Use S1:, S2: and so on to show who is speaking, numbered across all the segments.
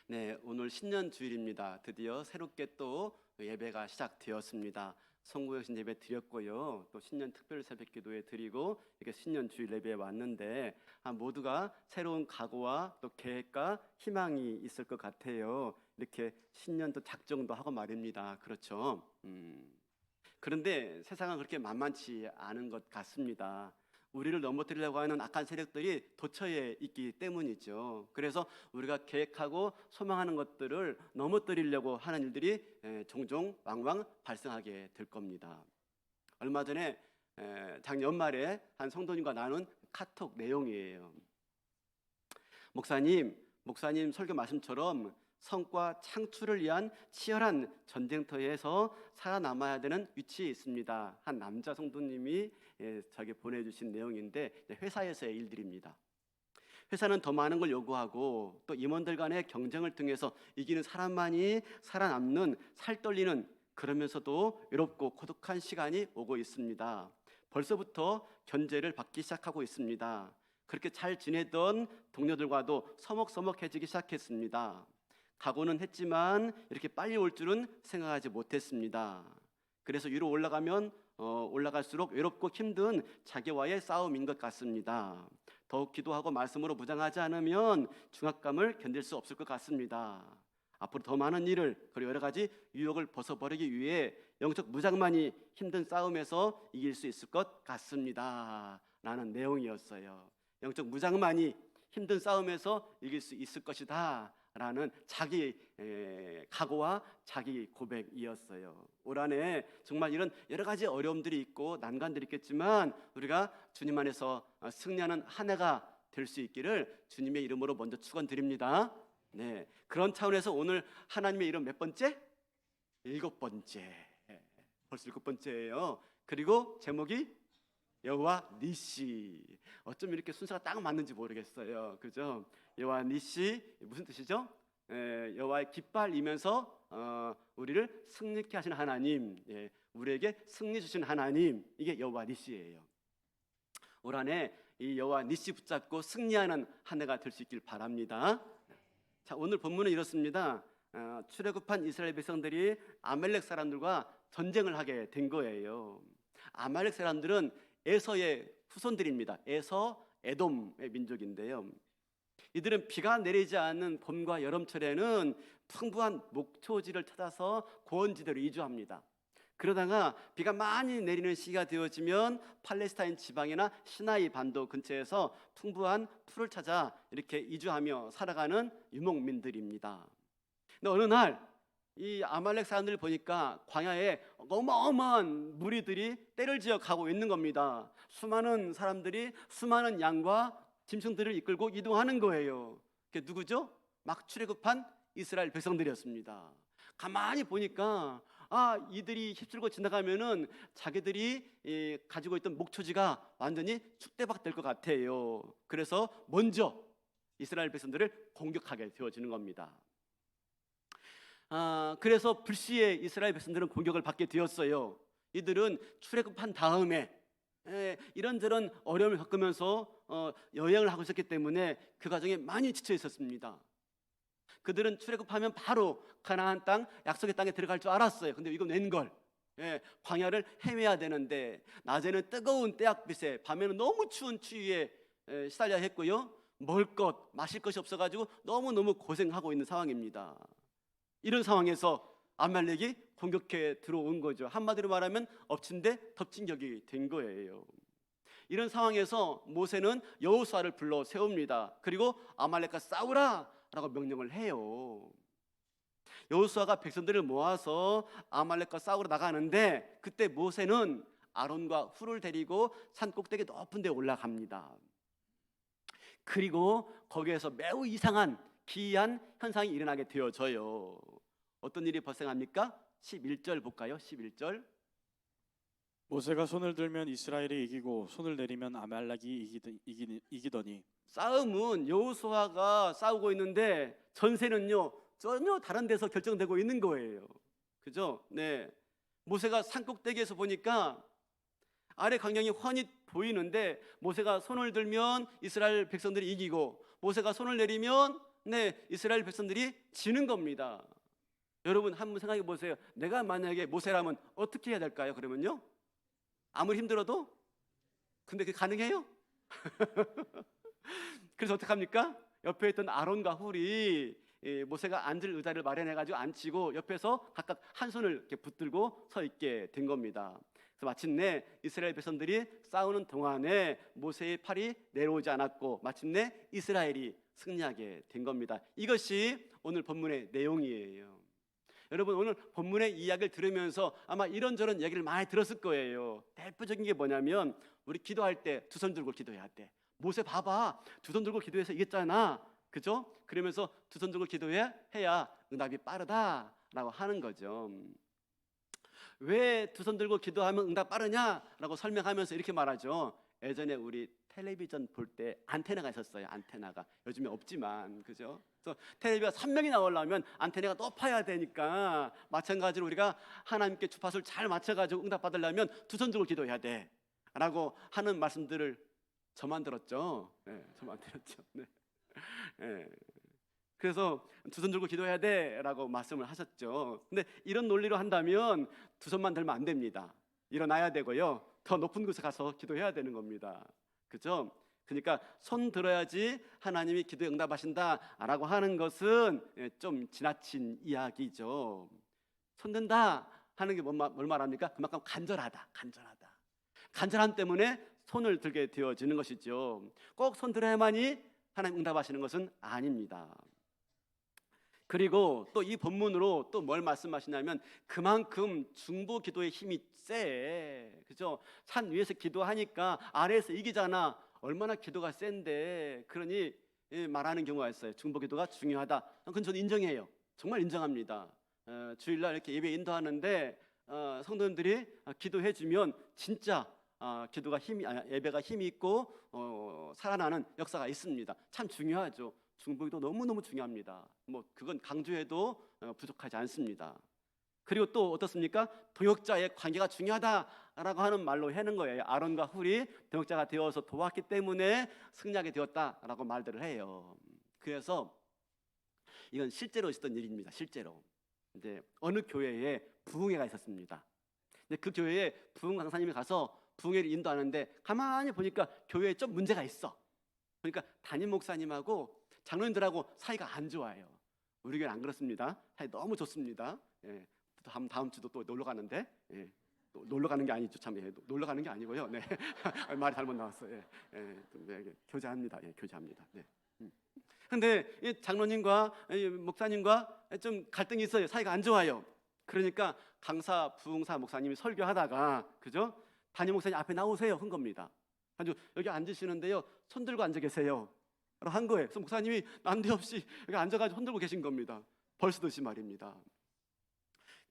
S1: 네, 오늘 신년 주일입니다. 드디어 새롭게 또 예배가 시작되었습니다. 성구영신 예배 드렸고요. 또 신년 특별 새벽 기도회 드리고 이렇게 신년 주일 예배에 왔는데 모두가 새로운 각오와 또 계획과 희망이 있을 것 같아요. 이렇게 신년도 작정도 하고 말입니다. 그렇죠? 그런데 세상은 그렇게 만만치 않은 것 같습니다. 우리를 넘어뜨리려고 하는 악한 세력들이 도처에 있기 때문이죠. 그래서 우리가 계획하고 소망하는 것들을 넘어뜨리려고 하는 일들이 종종 왕왕 발생하게 될 겁니다. 얼마 전에 작년 연말에 한 성도님과 나눈 카톡 내용이에요. 목사님 설교 말씀처럼 성과 창출을 위한 치열한 전쟁터에서 살아남아야 되는 위치에 있습니다. 한 남자 성도님이 저에게 보내주신 내용인데 회사에서의 일들입니다. 회사는 더 많은 걸 요구하고 또 임원들 간의 경쟁을 통해서 이기는 사람만이 살아남는 살떨리는, 그러면서도 외롭고 고독한 시간이 오고 있습니다. 벌써부터 견제를 받기 시작하고 있습니다. 그렇게 잘 지내던 동료들과도 서먹서먹해지기 시작했습니다. 각오는 했지만 이렇게 빨리 올 줄은 생각하지 못했습니다. 그래서 위로 올라가면 올라갈수록 외롭고 힘든 자기와의 싸움인 것 같습니다. 더욱 기도하고 말씀으로 무장하지 않으면 중압감을 견딜 수 없을 것 같습니다. 앞으로 더 많은 일을, 그리고 여러 가지 유혹을 벗어버리기 위해 영적 무장만이 힘든 싸움에서 이길 수 있을 것 같습니다 라는 내용이었어요. 영적 무장만이 힘든 싸움에서 이길 수 있을 것이다 라는 자기 각오와 자기 고백이었어요. 올 한해 정말 이런 여러 가지 어려움들이 있고 난관들이 있겠지만 우리가 주님 안에서 승리하는 한 해가 될 수 있기를 주님의 이름으로 먼저 축원드립니다. 네, 그런 차원에서 오늘 하나님의 이름 몇 번째? 7번째. 벌써 7번째예요. 그리고 제목이 여호와 니시. 어쩜 이렇게 순서가 딱 맞는지 모르겠어요. 그죠? 여호와 니시 무슨 뜻이죠? 여호와의 깃발이면서 우리를 승리케 하시는 하나님, 우리에게 승리 주신 하나님, 이게 여호와 니시예요. 올 한해 이 여호와 니시 붙잡고 승리하는 한 해가 될 수 있길 바랍니다. 자, 오늘 본문은 이렇습니다. 출애굽한 이스라엘 백성들이 아말렉 사람들과 전쟁을 하게 된 거예요. 아말렉 사람들은 에서의 후손들입니다. 에서, 에돔의 민족인데요. 이들은 비가 내리지 않는 봄과 여름철에는 풍부한 목초지를 찾아서 고원지대로 이주합니다. 그러다가 비가 많이 내리는 시기가 되어지면 팔레스타인 지방이나 시나이 반도 근처에서 풍부한 풀을 찾아 이렇게 이주하며 살아가는 유목민들입니다. 근데 어느 날 이 아말렉 사람들을 보니까 광야에 어마어마한 무리들이 떼를 지어 가고 있는 겁니다. 수많은 사람들이 수많은 양과 짐승들을 이끌고 이동하는 거예요. 그게 누구죠? 막 출애굽한 이스라엘 백성들이었습니다. 가만히 보니까 이들이 휩쓸고 지나가면은 자기들이 가지고 있던 목초지가 완전히 축대박 될 것 같아요. 그래서 먼저 이스라엘 백성들을 공격하게 되어지는 겁니다. 그래서 불시에 이스라엘 백성들은 공격을 받게 되었어요. 이들은 출애굽한 다음에 이런저런 어려움을 겪으면서 여행을 하고 있었기 때문에 그 과정에 많이 지쳐 있었습니다. 그들은 출애굽하면 바로 가나안 땅, 약속의 땅에 들어갈 줄 알았어요. 근데 이거 웬걸, 광야를 헤매야 되는데 낮에는 뜨거운 태양빛에, 밤에는 너무 추운 추위에 시달려야 했고요. 먹을 것, 마실 것이 없어가지고 너무너무 고생하고 있는 상황입니다. 이런 상황에서 아말렉이 공격해 들어온 거죠. 한마디로 말하면 엎친 데 덮친 격이 된 거예요. 이런 상황에서 모세는 여호수아를 불러 세웁니다. 그리고 아말렉과 싸우라 라고 명령을 해요. 여호수아가 백성들을 모아서 아말렉과 싸우러 나가는데 그때 모세는 아론과 훌을 데리고 산 꼭대기 높은 데 올라갑니다. 그리고 거기에서 매우 이상한 기이한 현상이 일어나게 되어져요. 어떤 일이 발생합니까? 11절 볼까요? 11절.
S2: 모세가 손을 들면 이스라엘이 이기고 손을 내리면 아말렉이 이기더니.
S1: 싸움은 여호수아가 싸우고 있는데 전세는요 전혀 다른 데서 결정되고 있는 거예요. 그죠? 네. 모세가 산 꼭대기에서 보니까 아래 광경이 훤히 보이는데 모세가 손을 들면 이스라엘 백성들이 이기고 모세가 손을 내리면 이스라엘 백성들이 지는 겁니다. 여러분 한번 생각해 보세요. 내가 만약에 모세라면 어떻게 해야 될까요? 그러면요, 아무리 힘들어도, 근데 그게 가능해요? 그래서 어떡합니까? 옆에 있던 아론과 훌이 모세가 앉을 의자를 마련해가지고 앉히고 옆에서 각각 한 손을 이렇게 붙들고 서 있게 된 겁니다. 그래서 마침내 이스라엘 백성들이 싸우는 동안에 모세의 팔이 내려오지 않았고 마침내 이스라엘이 승리하게 된 겁니다. 이것이 오늘 본문의 내용이에요. 여러분 오늘 본문의 이야기를 들으면서 아마 이런저런 얘기를 많이 들었을 거예요. 대표적인 게 뭐냐면, 우리 기도할 때 두 손 들고 기도해야 돼. 모세 봐봐, 두 손 들고 기도해서 이겼잖아, 그죠? 그러면서 두 손 들고 기도해야 응답이 빠르다라고 하는 거죠. 왜 두 손 들고 기도하면 응답 빠르냐라고 설명하면서 이렇게 말하죠. 예전에 우리 텔레비전 볼 때 안테나가 있었어요. 안테나가 요즘에 없지만, 그죠? 그래서 텔레비가 선명히 나오려면 안테나가 높아야 되니까, 마찬가지로 우리가 하나님께 주파수를 잘 맞춰가지고 응답 받으려면 두 손 들고 기도해야 돼라고 하는 말씀들을 저만 들었죠. 저만 들었죠. 그래서 두 손 들고 기도해야 돼라고 말씀을 하셨죠. 근데 이런 논리로 한다면 두 손만 들면 안 됩니다. 일어나야 되고요, 더 높은 곳에 가서 기도해야 되는 겁니다. 그죠? 그러니까 손 들어야지 하나님이 기도에 응답하신다라고 하는 것은 좀 지나친 이야기죠. 손 든다 하는 게 뭘 말합니까? 그만큼 간절하다. 간절함 때문에 손을 들게 되어지는 것이죠. 꼭 손 들어야만이 하나님 응답하시는 것은 아닙니다. 그리고 또 이 본문으로 또 뭘 말씀하시냐면, 그만큼 중보 기도의 힘이 세. 그죠? 산 위에서 기도하니까 아래에서 이기잖아. 얼마나 기도가 센데. 그러니 말하는 경우가 있어요. 중보 기도가 중요하다. 그건 저는 인정해요. 정말 인정합니다. 주일날 이렇게 예배 인도하는데 성도님들이 기도해 주면 진짜 기도가 예배가 힘이 있고 살아나는 역사가 있습니다. 참 중요하죠. 중보기도 너무너무 중요합니다. 그건 강조해도 부족하지 않습니다. 그리고 또 어떻습니까? 동역자의 관계가 중요하다라고 하는 말로 해는 거예요. 아론과 훌이 동역자가 되어서 도왔기 때문에 승리하게 되었다라고 말들을 해요. 그래서 이건 실제로 있었던 일입니다. 실제로 이제 어느 교회에 부흥회가 있었습니다. 근데 그 교회에 부흥 강사님이 가서 부흥회를 인도하는데 가만히 보니까 교회에 좀 문제가 있어. 그러니까 담임 목사님하고 장로님들하고 사이가 안 좋아요. 우리 교회는 안 그렇습니다. 사이 너무 좋습니다. 다음 주도 또 놀러 가는데, 또 놀러 가는 게 아니죠. 참, 놀러 가는 게 아니고요. 말이 잘못 나왔어요. 교제합니다. 교제합니다. 근데 이 장로님과 이 목사님과 좀 갈등이 있어요. 사이가 안 좋아요. 그러니까 강사, 부흥사 목사님이 설교하다가, 그죠? 담임 목사님 앞에 나오세요 한 겁니다. 아주 여기 앉으시는데요, 손 들고 앉아 계세요 한 거예요. 그래서 목사님이 난데없이 여기 앉아가지고 손 들고 계신 겁니다. 벌쓰듯이 말입니다.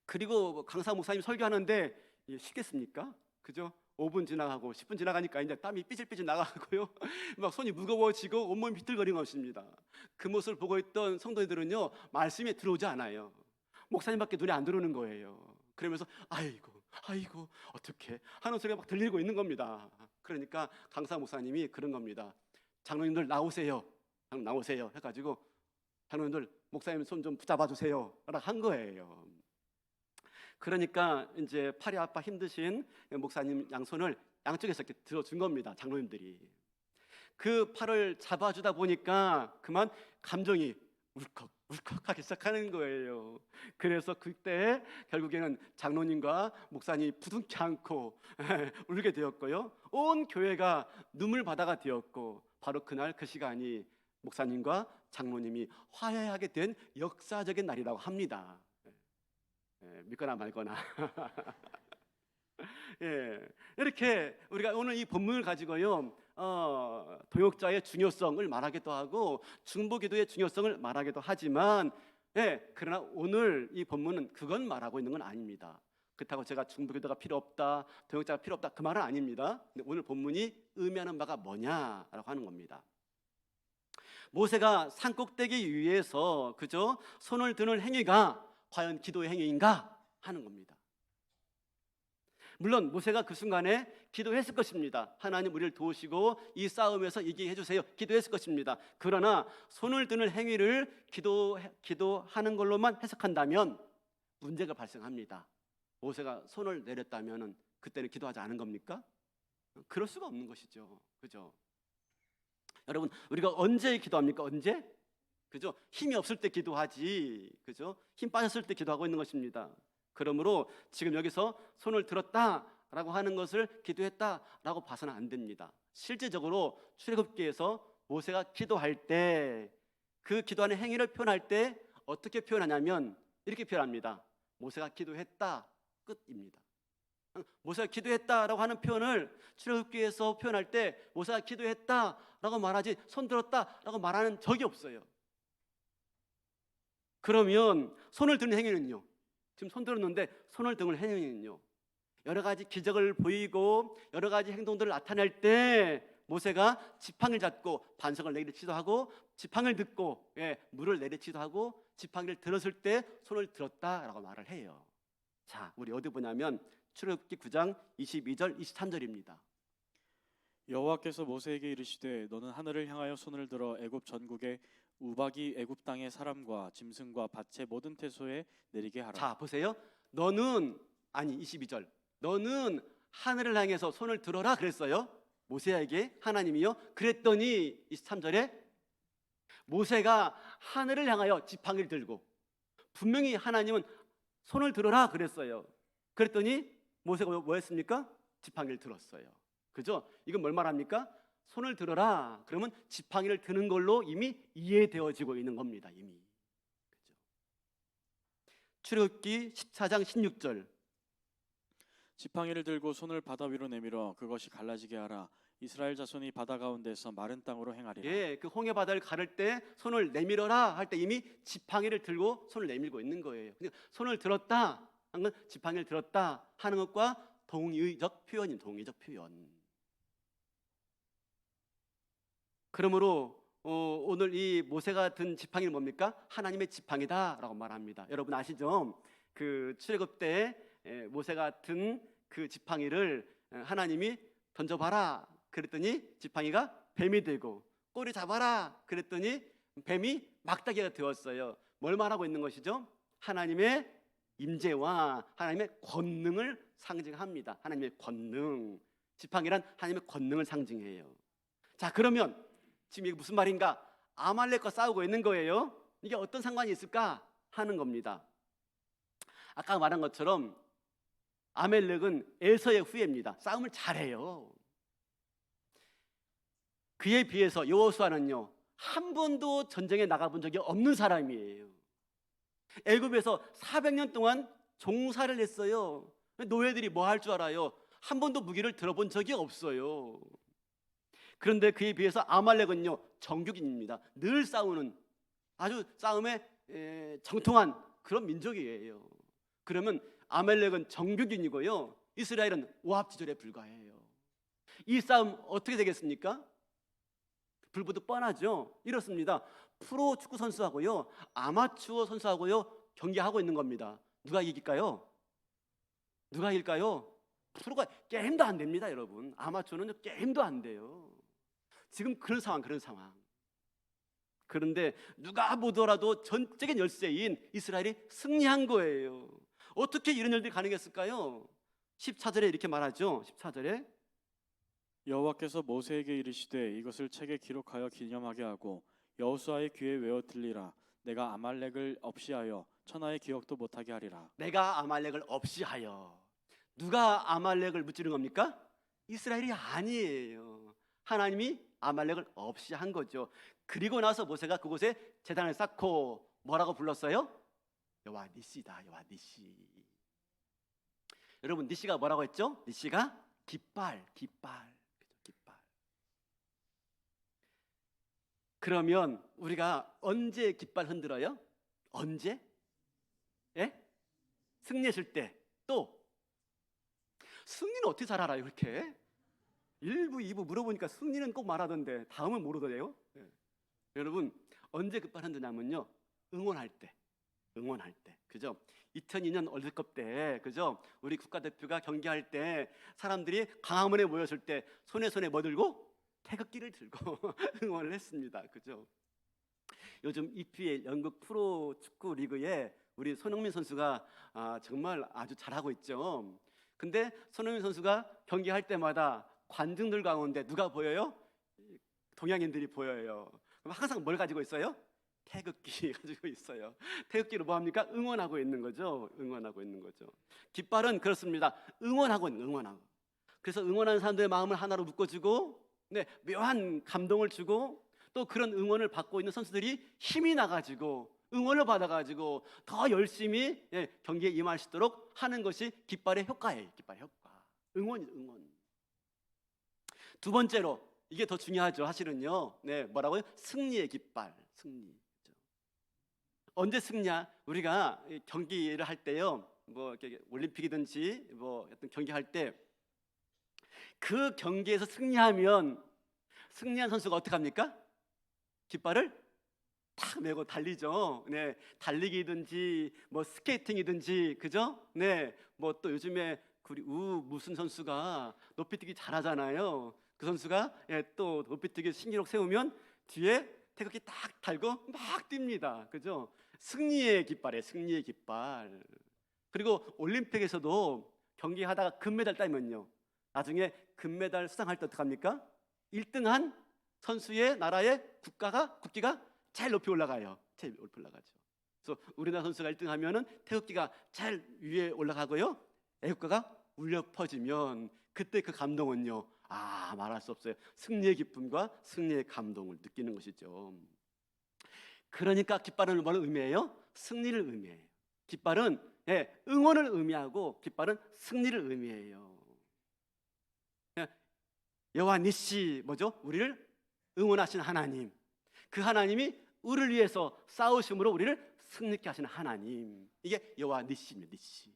S1: 그리고 강사 목사님 설교하는데 쉽겠습니까? 그죠? 5분 지나가고 10분 지나가니까 이제 땀이 삐질삐질 나가고요, 막 손이 무거워지고 온몸이 비틀거리는 것입니다. 그 모습을 보고 있던 성도들은요, 말씀에 들어오지 않아요. 목사님밖에 눈에 안 들어오는 거예요. 그러면서 아이고 어떻게 하는 소리가 막 들리고 있는 겁니다. 그러니까 강사 목사님이 그런 겁니다. 장로님들 나오세요 해가지고, 장로님들 목사님 손 좀 붙잡아 주세요 라고 한 거예요. 그러니까 이제 팔이 아파 힘드신 목사님 양손을 양쪽에서 이렇게 들어준 겁니다. 장로님들이 그 팔을 잡아주다 보니까 그만 감정이 울컥하기 시작하는 거예요. 그래서 그때 결국에는 장로님과 목사님이 부둥켜 안고 울게 되었고요, 온 교회가 눈물 바다가 되었고, 바로 그날 그 시간이 목사님과 장로님이 화해하게 된 역사적인 날이라고 합니다. 믿거나 말거나. 이렇게 우리가 오늘 이 본문을 가지고요, 동역자의 중요성을 말하기도 하고 중보기도의 중요성을 말하기도 하지만, 그러나 오늘 이 본문은 그건 말하고 있는 건 아닙니다. 그렇다고 제가 중보기도가 필요 없다, 동역자가 필요 없다, 그 말은 아닙니다. 근데 오늘 본문이 의미하는 바가 뭐냐라고 하는 겁니다. 모세가 산꼭대기 위에서 그저 손을 드는 행위가 과연 기도의 행위인가 하는 겁니다. 물론 모세가 그 순간에 기도했을 것입니다. 하나님 우리를 도우시고 이 싸움에서 이기게 해주세요. 기도했을 것입니다. 그러나 손을 드는 행위를 기도하는 걸로만 해석한다면 문제가 발생합니다. 모세가 손을 내렸다면 그때는 기도하지 않은 겁니까? 그럴 수가 없는 것이죠. 그죠? 여러분, 우리가 언제 기도합니까? 언제? 그죠? 힘이 없을 때 기도하지. 그죠? 힘 빠졌을 때 기도하고 있는 것입니다. 그러므로 지금 여기서 손을 들었다라고 하는 것을 기도했다라고 봐서는 안 됩니다. 실제적으로 출애굽기에서 모세가 기도할 때 그 기도하는 행위를 표현할 때 어떻게 표현하냐면 이렇게 표현합니다. 모세가 기도했다 끝입니다. 모세가 기도했다라고 하는 표현을 출애굽기에서 표현할 때 모세가 기도했다라고 말하지 손 들었다라고 말하는 적이 없어요. 그러면 손을 드는 행위는요? 지금 손 들었는데 손을 드는 행위는요? 여러 가지 기적을 보이고 여러 가지 행동들을 나타낼 때 모세가 지팡이를 잡고 반석을 내리치기도 하고 지팡이를 듣고 물을 내리치기도 하고 지팡이를 들었을 때 손을 들었다라고 말을 해요. 자, 우리 어디 보냐면 출애굽기 9장 22절 23절입니다.
S2: 여호와께서 모세에게 이르시되 너는 하늘을 향하여 손을 들어 애굽 전국에 우박이 애굽 땅의 사람과 짐승과 밭의 모든 태소에 내리게 하라.
S1: 자, 보세요. 22절. 너는 하늘을 향해서 손을 들어라 그랬어요. 모세에게 하나님이요. 그랬더니 23절에 모세가 하늘을 향하여 지팡이를 들고 분명히 하나님은 손을 들어라 그랬어요. 그랬더니 모세가 뭐 했습니까? 지팡이를 들었어요. 그죠? 이건 뭘 말합니까? 손을 들어라. 그러면 지팡이를 드는 걸로 이미 이해되어지고 있는 겁니다. 이미. 그죠? 출애굽기 14장 16절.
S2: 지팡이를 들고 손을 바다 위로 내밀어 그것이 갈라지게 하라. 이스라엘 자손이 바다 가운데서 마른 땅으로 행하리라.
S1: 예, 그 홍해 바다를 가를 때 손을 내밀어라 할 때 이미 지팡이를 들고 손을 내밀고 있는 거예요. 그러니까 손을 들었다 하는 건 지팡이를 들었다 하는 것과 동의적 표현입니다. 동의적 표현. 그러므로 오늘 이 모세가 든 지팡이는 뭡니까? 하나님의 지팡이다라고 말합니다. 여러분 아시죠? 그 출애굽 때 모세가 든 그 지팡이를 하나님이 던져봐라 그랬더니 지팡이가 뱀이 되고 꼬리 잡아라 그랬더니 뱀이 막다기가 되었어요. 뭘 말하고 있는 것이죠? 하나님의 임재와 하나님의 권능을 상징합니다. 하나님의 권능. 지팡이란 하나님의 권능을 상징해요. 자, 그러면 지금 이게 무슨 말인가? 아말렉과 싸우고 있는 거예요. 이게 어떤 상관이 있을까 하는 겁니다. 아까 말한 것처럼 아말렉은 에서의 후예입니다. 싸움을 잘해요. 그에 비해서 여호수아는요, 한 번도 전쟁에 나가본 적이 없는 사람이에요. 애굽에서 400년 동안 종사를 했어요. 노예들이 뭐 할 줄 알아요? 한 번도 무기를 들어본 적이 없어요. 그런데 그에 비해서 아말렉은요, 정규군입니다. 늘 싸우는 아주 싸움에 정통한 그런 민족이에요. 그러면 아말렉은 정규군이고요, 이스라엘은 오합지졸에 불과해요. 이 싸움 어떻게 되겠습니까? 불보듯 뻔하죠. 이렇습니다. 프로 축구 선수하고요, 아마추어 선수하고요 경기하고 있는 겁니다. 누가 이길까요? 누가 이길까요? 프로가 게임도 안 됩니다, 여러분. 아마추어는 게임도 안 돼요. 지금 그런 상황. 그런데 누가 보더라도 전적인 열세인 이스라엘이 승리한 거예요. 어떻게 이런 일들이 가능했을까요? 14절에 이렇게 말하죠. 14절에
S2: 여호와께서 모세에게 이르시되 이것을 책에 기록하여 기념하게 하고 여호수아의 귀에 외어 들리라. 내가 아말렉을 없이하여 천하의 기억도 못하게 하리라.
S1: 내가 아말렉을 없이하여. 누가 아말렉을 무찌른 겁니까? 이스라엘이 아니에요. 하나님이 아말렉을 없이 한 거죠. 그리고 나서 모세가 그곳에 제단을 쌓고 뭐라고 불렀어요? 여호와 니시다. 여호와 니시. 여러분, 니시가 뭐라고 했죠? 니시가 깃발. 그러면 우리가 언제 깃발 흔들어요? 언제? 예? 승리했을 때. 또 승리는 어떻게 잘 알아요? 이렇게 1부, 2부 물어보니까 승리는 꼭 말하던데 다음은 모르더래요. 예. 여러분, 언제 깃발 흔드냐면요, 응원할 때. 응원할 때, 그죠? 2002년 월드컵 때, 그죠? 우리 국가대표가 경기할 때 사람들이 광화문에 모였을 때 손에 뭐 들고? 태극기를 들고 응원을 했습니다, 그죠? 요즘 EPL 영국 프로 축구 리그에 우리 손흥민 선수가 정말 아주 잘하고 있죠. 근데 손흥민 선수가 경기할 때마다 관중들 가운데 누가 보여요? 동양인들이 보여요. 그럼 항상 뭘 가지고 있어요? 태극기 가지고 있어요. 태극기로 뭐 합니까? 응원하고 있는 거죠. 응원하고 있는 거죠. 깃발은 그렇습니다. 응원하고. 그래서 응원하는 사람들의 마음을 하나로 묶어주고, 네, 묘한 감동을 주고, 또 그런 응원을 받고 있는 선수들이 힘이 나가지고 응원을 받아가지고 더 열심히 경기에 임할 수 있도록 하는 것이 깃발의 효과예요. 깃발의 효과. 응원. 두 번째로, 이게 더 중요하죠. 사실은요. 네, 뭐라고요? 승리의 깃발. 승리. 언제 승리야? 우리가 경기를 할 때요, 뭐 이렇게 올림픽이든지 뭐 어떤 경기할 때 그 경기에서 승리하면 승리한 선수가 어떻게 합니까? 깃발을 탁 메고 달리죠. 네, 달리기든지 뭐 스케이팅이든지, 그죠? 네, 뭐 또 요즘에 무슨 선수가 높이뛰기 잘하잖아요. 그 선수가 또 높이뛰기 신기록 세우면 뒤에 태극기 딱 달고 막 뜁니다. 그죠? 승리의 깃발이에요. 승리의 깃발. 그리고 올림픽에서도 경기하다가 금메달 따면요, 나중에 금메달 수상할 때 어떡합니까? 1등한 선수의 나라의 국기가 제일 높이 올라가요. 제일 높이 올라가죠. 그래서 우리나라 선수가 1등하면은 태극기가 제일 위에 올라가고요, 애국가가 울려 퍼지면 그때 그 감동은요, 말할 수 없어요. 승리의 기쁨과 승리의 감동을 느끼는 것이죠. 그러니까 깃발은 뭘 의미해요? 승리를 의미해요. 깃발은 응원을 의미하고 깃발은 승리를 의미해요. 여호와 니시, 뭐죠? 우리를 응원하시는 하나님. 그 하나님이 우리를 위해서 싸우심으로 우리를 승리케 하시는 하나님. 이게 여호와 니시입니다. 니시.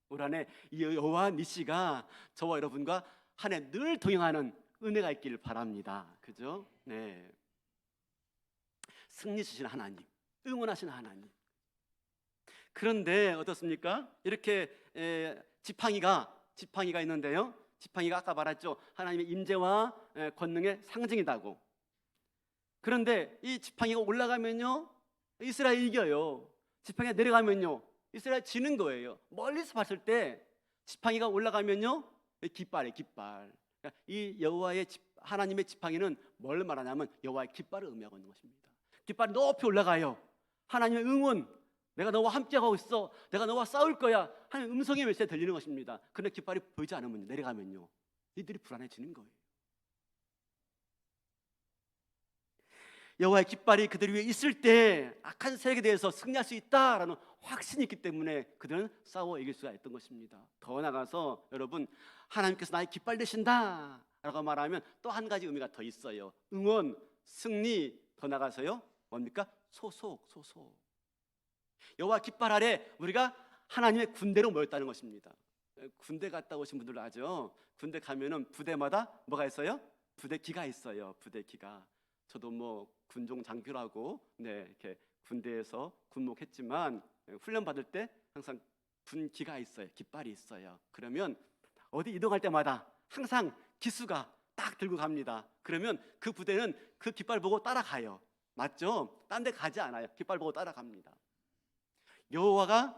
S1: 올 한해 이 여호와 니시가 저와 여러분과 한 해 늘 동행하는 은혜가 있기를 바랍니다. 그죠? 네. 승리 주시는 하나님, 응원하시는 하나님. 그런데 어떻습니까? 이렇게 지팡이가 있는데요, 지팡이가 아까 말했죠, 하나님의 임재와 권능의 상징이다고. 그런데 이 지팡이가 올라가면요, 이스라엘이 이겨요. 지팡이가 내려가면요, 이스라엘 지는 거예요. 멀리서 봤을 때 지팡이가 올라가면요, 깃발. 그러니까 이 여호와의 하나님의 지팡이는 뭘 말하냐면 여호와의 깃발을 의미하고 있는 것입니다. 깃발이 높이 올라가요. 하나님의 응원, 내가 너와 함께하고 있어, 내가 너와 싸울 거야 하는 음성의 메시지가 들리는 것입니다. 그런데 깃발이 보이지 않으면, 내려가면요, 이들이 불안해지는 거예요. 여호와의 깃발이 그들 위에 있을 때 악한 세력에 대해서 승리할 수 있다라는 확신이 있기 때문에 그들은 싸워 이길 수가 있던 것입니다. 더 나아가서 여러분, 하나님께서 나의 깃발 되신다 라고 말하면 또 한 가지 의미가 더 있어요. 응원, 승리, 더 나아가서요, 뭡니까? 소속. 여호와 깃발 아래 우리가 하나님의 군대로 모였다는 것입니다. 군대 갔다 오신 분들 아죠? 군대 가면은 부대마다 뭐가 있어요? 부대기가 있어요. 부대기가. 저도 뭐 군종 장교라고 이렇게 군대에서 군목했지만 훈련 받을 때 항상 군기가 있어요. 깃발이 있어요. 그러면 어디 이동할 때마다 항상 기수가 딱 들고 갑니다. 그러면 그 부대는 그 깃발 보고 따라가요. 맞죠? 딴 데 가지 않아요. 깃발 보고 따라갑니다. 여호와가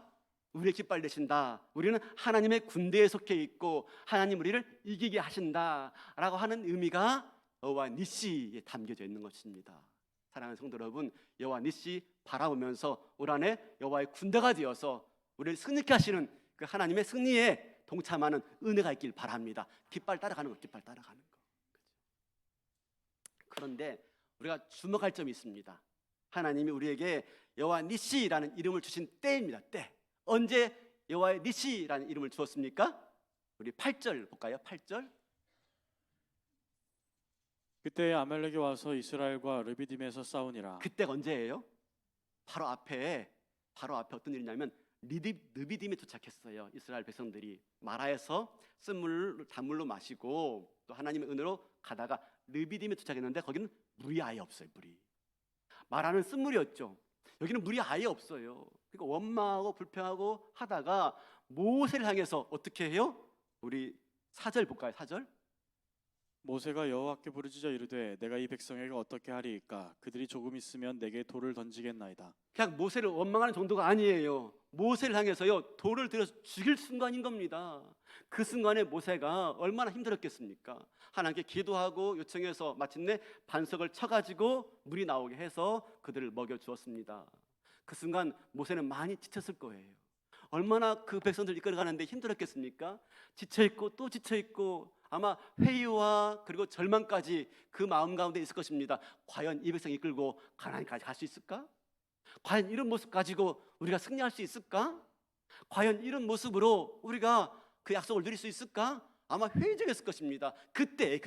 S1: 우리의 깃발 되신다, 우리는 하나님의 군대에 속해 있고 하나님 우리를 이기게 하신다라고 하는 의미가 여호와 니시에 담겨져 있는 것입니다. 사랑하는 성도 여러분, 여호와 니시 바라보면서 올 한해 여호와의 군대가 되어서 우리를 승리케 하시는 그 하나님의 승리에 동참하는 은혜가 있길 바랍니다. 깃발 따라가는 거, 깃발 따라가는 거. 그런데 우리가 주목할 점이 있습니다. 하나님이 우리에게 여호와 니시라는 이름을 주신 때입니다. 때. 언제 여호와의 니시라는 이름을 주었습니까? 우리 8절 볼까요? 8절.
S2: 그때 아말렉이 와서 이스라엘과 르비딤에서 싸우니라.
S1: 그때가 언제예요? 바로 앞에 어떤 일이냐면 르비딤에 도착했어요. 이스라엘 백성들이 마라에서 쓴 단물로 마시고 또 하나님의 은혜로 가다가 르비딤에 도착했는데 거기는 물이 아예 없어요. 물이. 마라는 쓴물이었죠. 여기는 물이 아예 없어요. 그러니까 원망하고 불평하고 하다가 모세를 향해서 어떻게 해요? 우리 4절 볼까요? 4절.
S2: 모세가 여호와께 부르짖어 이르되 내가 이 백성에게 어떻게 하리이까 그들이 조금 있으면 내게 돌을 던지겠나이다.
S1: 그냥 모세를 원망하는 정도가 아니에요. 모세를 향해서요 돌을 들여서 죽일 순간인 겁니다. 그 순간에 모세가 얼마나 힘들었겠습니까? 하나님께 기도하고 요청해서 마침내 반석을 쳐가지고 물이 나오게 해서 그들을 먹여 주었습니다. 그 순간 모세는 많이 지쳤을 거예요. 얼마나 그 백성들 이끌어가는데 힘들었겠습니까? 지쳐있고 또 지쳐있고 아마 회의와 그리고 절망까지 그 마음 가운데 있을 것입니다. 과연 이 백성 이끌고 가나안까지 갈 수 있을까? 과연 이런 모습 가지고 우리가 승리할 수 있을까? 과연 이런 모습으로 우리가 그 약속을 누릴 수 있을까? 아마 회의적이었을 것입니다. 그때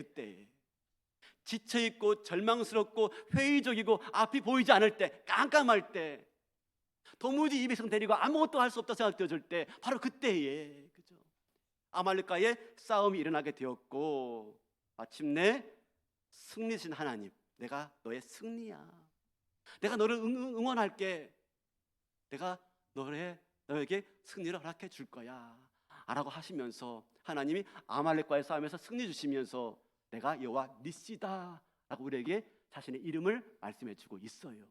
S1: 지쳐있고 절망스럽고 회의적이고 앞이 보이지 않을 때, 깜깜할 때, 도무지 이 백성 데리고 아무것도 할 수 없다 생각되어질 때, 바로 그때에 그죠? 아말렉과의 싸움이 일어나게 되었고 마침내 승리신 하나님, 내가 너의 승리야. 내가 너를 응원할게. 내가 너에게 승리를 허락해 줄 거야 라고 하시면서 하나님이 아말렉과의 싸움에서 승리 주시면서 내가 여호와 니시다 라고 우리에게 자신의 이름을 말씀해 주고 있어요.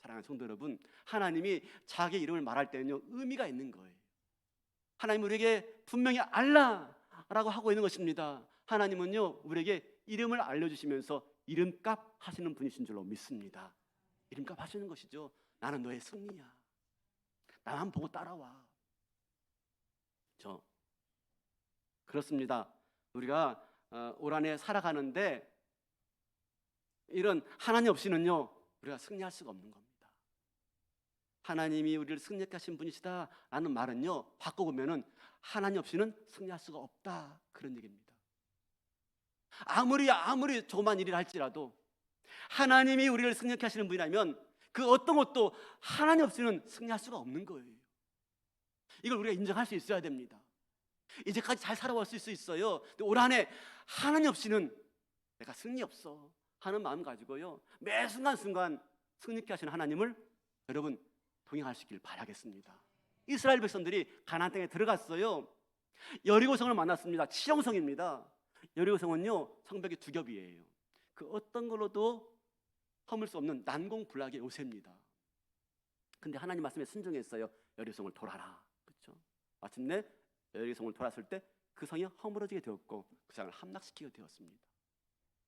S1: 사랑하는 성도 여러분, 하나님이 자기 이름을 말할 때는요 의미가 있는 거예요. 하나님 우리에게 분명히 알라라고 하고 있는 것입니다. 하나님은요 우리에게 이름을 알려주시면서 이름값 하시는 분이신 줄로 믿습니다. 이름값 하시는 것이죠. 나는 너의 승리야. 나만 보고 따라와. 그렇습니다. 우리가 올 한해 살아가는데 이런 하나님 없이는요 우리가 승리할 수가 없는 겁니다. 하나님이 우리를 승리케 하신 분이시다라는 말은요 바꿔보면은 하나님 없이는 승리할 수가 없다 그런 얘기입니다. 아무리 조그만 일을 할지라도 하나님이 우리를 승리케 하시는 분이라면 그 어떤 것도 하나님 없이는 승리할 수가 없는 거예요. 이걸 우리가 인정할 수 있어야 됩니다. 이제까지 잘 살아올 수 있어요. 근데 올 한해 하나님 없이는 내가 승리 없어 하는 마음 가지고요 매 순간순간 승리케 하시는 하나님을 여러분 동행하시길 바라겠습니다. 이스라엘 백성들이 가나안 땅에 들어갔어요. 여리고성을 만났습니다. 치형성입니다. 여리고성은요 성벽이 두 겹이에요. 그 어떤 걸로도 허물 수 없는 난공불락의 요새입니다. 근데 하나님 말씀에 순종했어요. 여리고성을 돌아라. 그렇죠? 마침내 여리고성을 돌았을 때 그 성이 허물어지게 되었고 그 성을 함락시키게 되었습니다.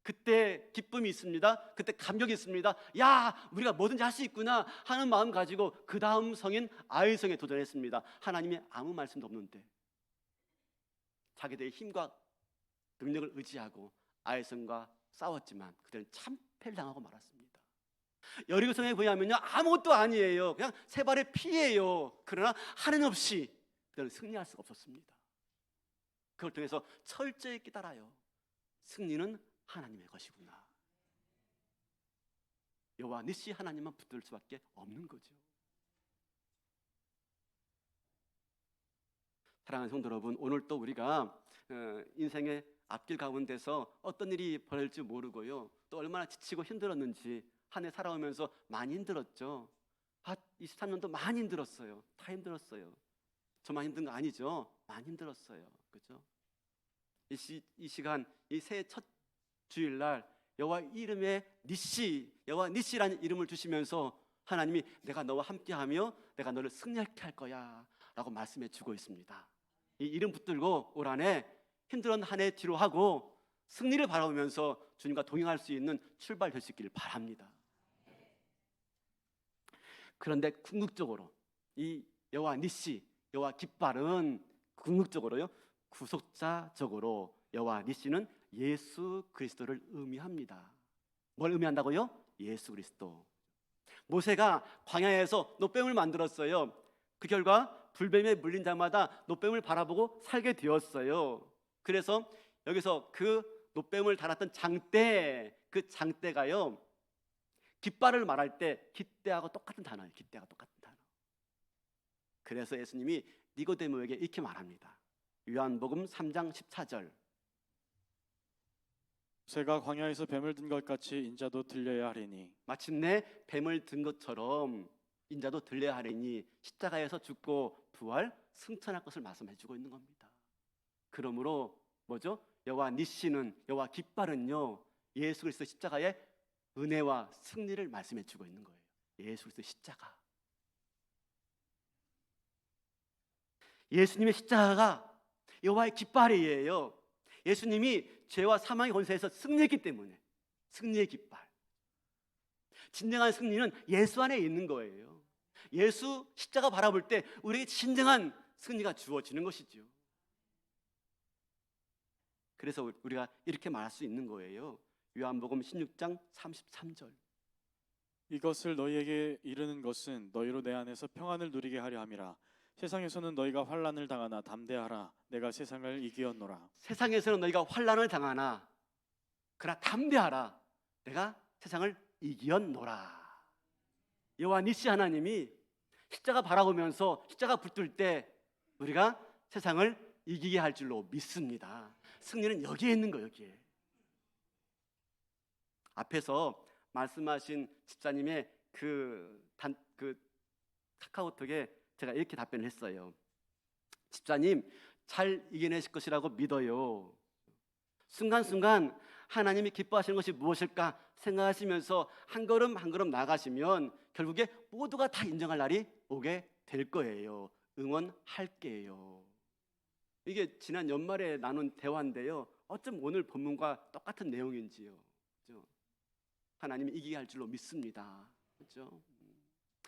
S1: 그때 기쁨이 있습니다. 그때 감격이 있습니다. 야, 우리가 뭐든지 할 수 있구나 하는 마음 가지고 그 다음 성인 아이성에 도전했습니다. 하나님의 아무 말씀도 없는데 자기들의 힘과 능력을 의지하고 아이성과 싸웠지만 그들은 참패를 당하고 말았습니다. 여리고성에 보냐면요 아무것도 아니에요. 그냥 세 발의 피예요. 그러나 하나님 없이 그들은 승리할 수가 없었습니다. 그걸 통해서 철저히 깨달아요. 승리는 하나님의 것이구나. 여호와 니시 하나님만 붙들 수밖에 없는 거죠. 사랑하는 성도 여러분, 오늘 또 우리가 인생의 앞길 가운데서 어떤 일이 벌어질지 모르고요 또 얼마나 지치고 힘들었는지 한 해 살아오면서 많이 힘들었죠. 23년도 많이 힘들었어요. 다 힘들었어요. 저만 힘든 거 아니죠. 많이 힘들었어요. 그렇죠? 이 시간 이 새해 첫 주일날 여호와 이름의 여호와 니시라는 이름을 주시면서 하나님이 내가 너와 함께하며 내가 너를 승리하게 할 거야 라고 말씀해 주고 있습니다. 이 이름 붙들고 올 한해 힘들었던 한 해 뒤로 하고 승리를 바라보면서 주님과 동행할 수 있는 출발 될 수 있기를 바랍니다. 그런데 궁극적으로 이 여호와 니시, 여호와 깃발은 궁극적으로요 구속자적으로 여호와 니시는 예수 그리스도를 의미합니다. 뭘 의미한다고요? 예수 그리스도. 모세가 광야에서 노뱀을 만들었어요. 그 결과 불뱀에 물린 자마다 노뱀을 바라보고 살게 되었어요. 그래서 여기서 그 노뱀을 달았던 장대, 그 장대가요 깃발을 말할 때 깃대하고 똑같은 단어예요. 깃대하고 똑같은 단어. 그래서 예수님이 니고데모에게 이렇게 말합니다. 요한복음 3장 14절
S2: 새가 광야에서 뱀을 든 것 같이 인자도 들려야 하리니.
S1: 마침내 뱀을 든 것처럼 인자도 들려야 하리니 십자가에서 죽고 부활 승천할 것을 말씀해 주고 있는 겁니다. 그러므로 뭐죠? 여호와 니시는, 여호와 깃발은요, 예수 그리스도 십자가의 은혜와 승리를 말씀해 주고 있는 거예요. 예수 그리스도 십자가. 예수님의 십자가가 여호와의 깃발이에요. 예수님이 죄와 사망의 권세에서 승리했기 때문에 승리의 깃발. 진정한 승리는 예수 안에 있는 거예요. 예수 십자가 바라볼 때 우리에게 진정한 승리가 주어지는 것이죠. 그래서 우리가 이렇게 말할 수 있는 거예요. 요한복음 16장 33절.
S2: 이것을 너희에게 이르는 것은 너희로 내 안에서 평안을 누리게 하려 함이라. 세상에서는 너희가 환난을 당하나 담대하라. 내가 세상을 이기었노라.
S1: 세상에서는 너희가 환난을 당하나 그러나 담대하라. 내가 세상을 이기었노라. 여호와 니시 하나님이 십자가 바라보면서 십자가 붙들 때 우리가 세상을 이기게 할 줄로 믿습니다. 승리는 여기에 있는 거예요. 여기에. 앞에서 말씀하신 집사님의 그 카카오톡에 제가 이렇게 답변을 했어요. 집사님, 잘 이겨내실 것이라고 믿어요. 순간순간 하나님이 기뻐하시는 것이 무엇일까 생각하시면서 한 걸음 한 걸음 나가시면 결국에 모두가 다 인정할 날이 오게 될 거예요. 응원할게요. 이게 지난 연말에 나눈 대화인데요. 어쩜 오늘 본문과 똑같은 내용인지요. 그렇죠? 하나님이 이기게 할 줄로 믿습니다. 그렇죠?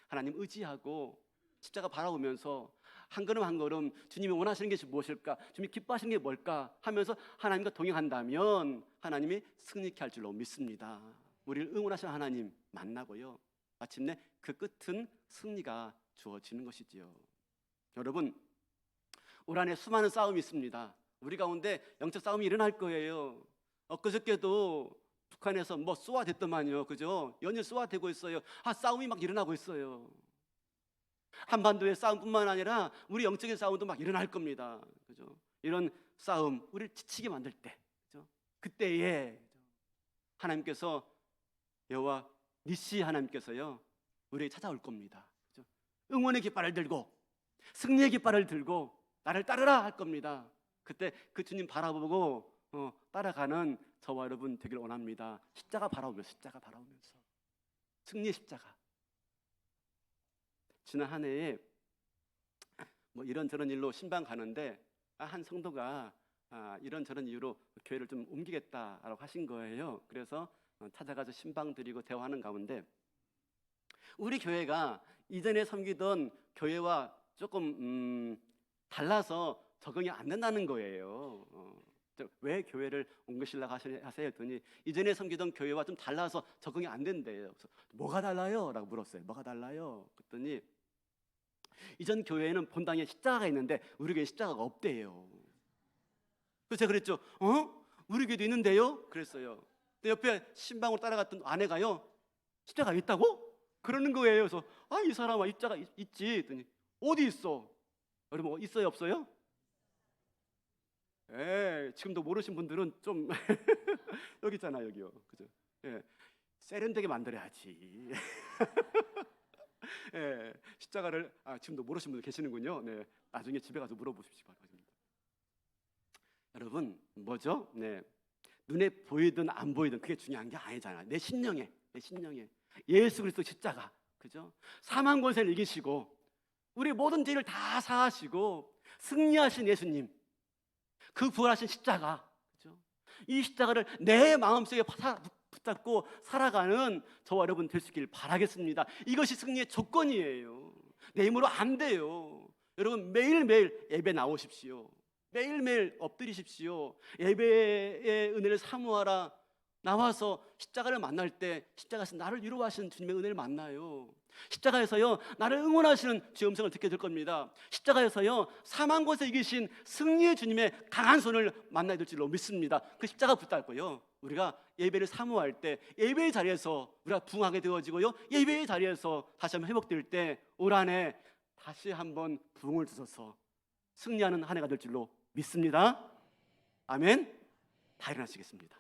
S1: 하나님 의지하고 십자가 바라보면서 한 걸음 한 걸음 주님이 원하시는 것이 무엇일까, 주님이 기뻐하시는 게 뭘까 하면서 하나님과 동행한다면 하나님이 승리케 할 줄로 믿습니다. 우리를 응원하시는 하나님 만나고요, 마침내 그 끝은 승리가 주어지는 것이지요. 여러분, 올 한해 수많은 싸움이 있습니다. 우리 가운데 영적 싸움이 일어날 거예요. 엊그저께도 북한에서 뭐 쏘아댔더만요. 그죠? 연일 쏘아대고 있어요. 싸움이 막 일어나고 있어요. 한반도의 싸움뿐만 아니라 우리 영적인 싸움도 막 일어날 겁니다. 그죠? 이런 싸움, 우리를 지치게 만들 때, 그죠? 그때에 하나님께서, 여호와 니시 하나님께서요, 우리에게 찾아올 겁니다. 그죠? 응원의 깃발을 들고 승리의 깃발을 들고 나를 따르라 할 겁니다. 그때 그 주님 바라보고 따라가는 저와 여러분 되길 원합니다. 십자가 바라보면서, 십자가 바라보면서 승리의 십자가. 지난 한 해에 뭐 이런저런 일로 신방 가는데 한 성도가 이런저런 이유로 교회를 좀 옮기겠다라고 하신 거예요. 그래서 찾아가서 신방 드리고 대화하는 가운데 우리 교회가 이전에 섬기던 교회와 조금 달라서 적응이 안 된다는 거예요. 왜 교회를 옮기시려고 하세요? 했더니 이전에 섬기던 교회와 좀 달라서 적응이 안 된대요. 그래서 뭐가 달라요? 라고 물었어요. 뭐가 달라요? 그랬더니 이전 교회에는 본당에 십자가가 있는데 우리 교회 십자가가 없대요. 그래서 제가 그랬죠. 우리 교회도 있는데요? 그랬어요. 근데 옆에 신방으로 따라갔던 아내가요, 십자가 있다고? 그러는 거예요. 그래서 이 사람아 십자가 있지. 했더니 어디 있어? 여러분 있어요 없어요? 지금도 모르신 분들은 좀 여기 있잖아요. 여기요. 그죠? 세련되게 만들어야지. 십자가를 지금도 모르신 분들 계시는군요. 나중에 집에 가서 물어보십시오. 바랍니다. 여러분, 뭐죠? 눈에 보이든 안 보이든 그게 중요한 게 아니잖아요. 내 심령에 예수 그리스도 십자가, 그죠? 사망 권세를 이기시고 우리 모든 죄를 다 사하시고 승리하신 예수님, 그 부활하신 십자가, 그죠? 이 십자가를 내 마음속에 붙잡고 살아가는 저와 여러분 될 수 있길 바라겠습니다. 이것이 승리의 조건이에요. 내 힘으로 안 돼요. 여러분 매일매일 예배 나오십시오. 매일매일 엎드리십시오. 예배의 은혜를 사모하라. 나와서 십자가를 만날 때 십자가에서 나를 위로하시는 주님의 은혜를 만나요. 십자가에서요 나를 응원하시는 주의 음성을 듣게 될 겁니다. 십자가에서요 사망 권세 이기신 승리의 주님의 강한 손을 만나게 될 줄로 믿습니다. 그 십자가 붙잡고요 우리가 예배를 사모할 때 예배의 자리에서 우리가 부흥하게 되어지고요, 예배의 자리에서 다시 한번 회복될 때 올 한 해 다시 한번 부흥을 주셔서 승리하는 한 해가 될 줄로 믿습니다. 아멘. 다 일어나시겠습니다.